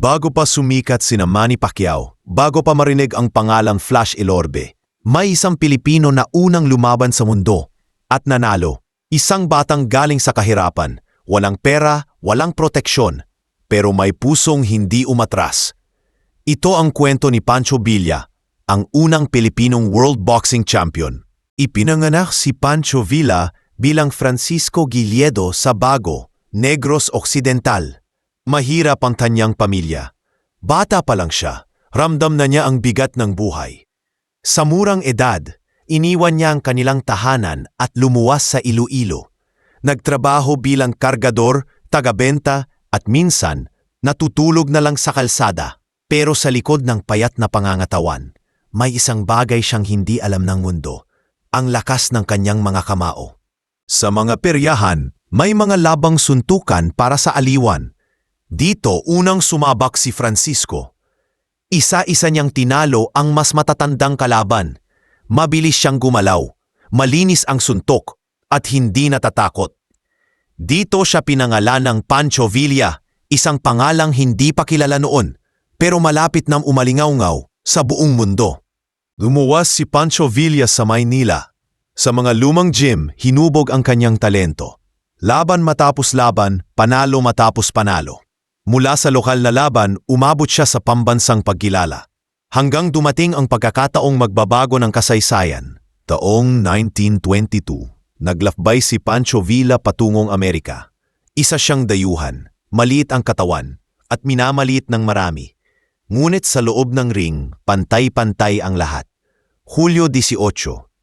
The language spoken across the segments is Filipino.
Bago pa sumikat sina Manny Pacquiao, bago pa marinig ang pangalang Flash Ilorbe, may isang Pilipino na unang lumaban sa mundo at nanalo. Isang batang galing sa kahirapan, walang pera, walang proteksyon, pero may pusong hindi umatras. Ito ang kwento ni Pancho Villa, ang unang Pilipinong World Boxing Champion. Ipinanganak si Pancho Villa bilang Francisco Gilledo sa Bago, Negros Occidental. Mahirap ang kanyang pamilya. Bata pa lang siya, ramdam na niya ang bigat ng buhay. Sa murang edad, iniwan niya ang kanilang tahanan at lumuwas sa Iloilo. Nagtrabaho bilang kargador, tagabenta at minsan natutulog na lang sa kalsada. Pero sa likod ng payat na pangangatawan, may isang bagay siyang hindi alam ng mundo, ang lakas ng kanyang mga kamao. Sa mga peryahan, may mga labang suntukan para sa aliwan. Dito unang sumabak si Francisco. Isa-isa niyang tinalo ang mas matatandang kalaban. Mabilis siyang gumalaw, malinis ang suntok, at hindi natatakot. Dito siya pinangalan ng Pancho Villa, isang pangalang hindi pa kilala noon, pero malapit nang umalingaw-ngaw sa buong mundo. Lumuwas si Pancho Villa sa Maynila. Sa mga lumang gym, hinubog ang kanyang talento. Laban matapos laban, panalo matapos panalo. Mula sa lokal na laban, umabot siya sa pambansang pagkilala. Hanggang dumating ang pagkakataong magbabago ng kasaysayan. Taong 1922, naglakbay si Pancho Villa patungong Amerika. Isa siyang dayuhan, maliit ang katawan, at minamaliit ng marami. Ngunit sa loob ng ring, pantay-pantay ang lahat. Hulyo 18,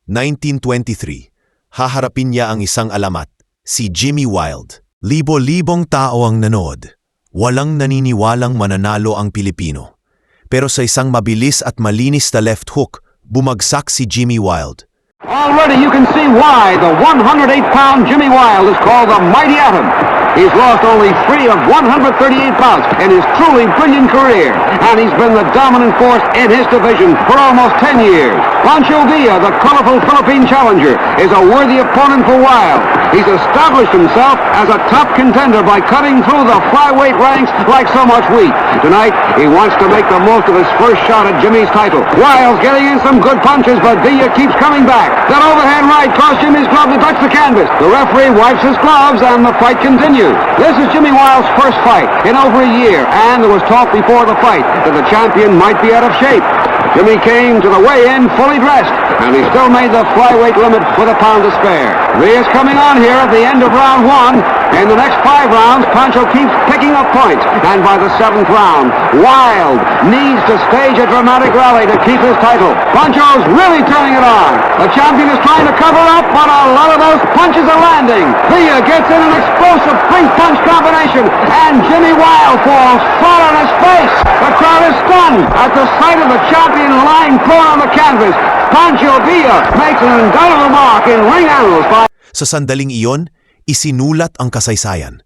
1923, haharapin niya ang isang alamat, si Jimmy Wilde. Libo-libong tao ang nanood. Walang naniniwalang mananalo ang Pilipino. Pero sa isang mabilis at malinis na left hook, bumagsak si Jimmy Wilde. Already you can see why the 108-pound Jimmy Wilde is called the Mighty Atom. He's lost only 3 of 138 bouts in his truly brilliant career, and he's been the dominant force in his division for almost 10 years. Pancho Villa, the colorful Philippine challenger, is a worthy opponent for Wilde. He's established himself as a top contender by cutting through the flyweight ranks like so much wheat. Tonight, he wants to make the most of his first shot at Jimmy's title. Wilde's getting in some good punches, but Villa keeps coming back. That overhand right cost Jimmy's glove to touch the canvas. The referee wipes his gloves and the fight continues. This is Jimmy Wilde's first fight in over a year, and there was talk before the fight that the champion might be out of shape. Jimmy came to the weigh-in fully dressed, and he still made the flyweight limit with a pound to spare. Villa's coming on here at the end of round 1. In the next 5 rounds, Pancho keeps picking up points, and by the 7th round, Wilde needs to stage a dramatic rally to keep his title. Pancho's really turning it on. The champion is trying to cover up, but a lot of those punches are landing. Villa gets in an explosive 3-punch combination, and Jimmy Wilde falls flat on his face. The crowd is stunned at the sight of the champion lying prone on the canvas. Pancho Villa makes an indelible mark in ring annals by... Sa sandaling iyon, isinulat ang kasaysayan.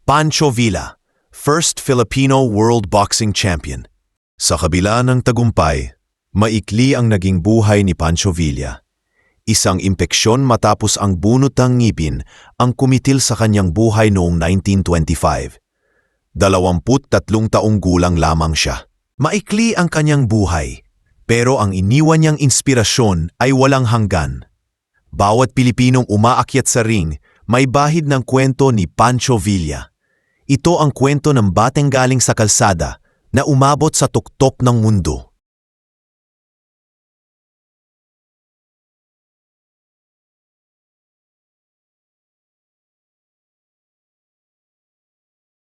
Pancho Villa, first Filipino World Boxing Champion. Sa kabila ng tagumpay, maikli ang naging buhay ni Pancho Villa. Isang impeksyon matapos ang bunot ng ngipin ang kumitil sa kanyang buhay noong 1925. 23 taong gulang lamang siya. Maikli ang kanyang buhay, pero ang iniwan niyang inspirasyon ay walang hanggan. Bawat Pilipinong umaakyat sa ring, may bahid ng kwento ni Pancho Villa. Ito ang kwento ng bateng galing sa kalsada na umabot sa tuktok ng mundo.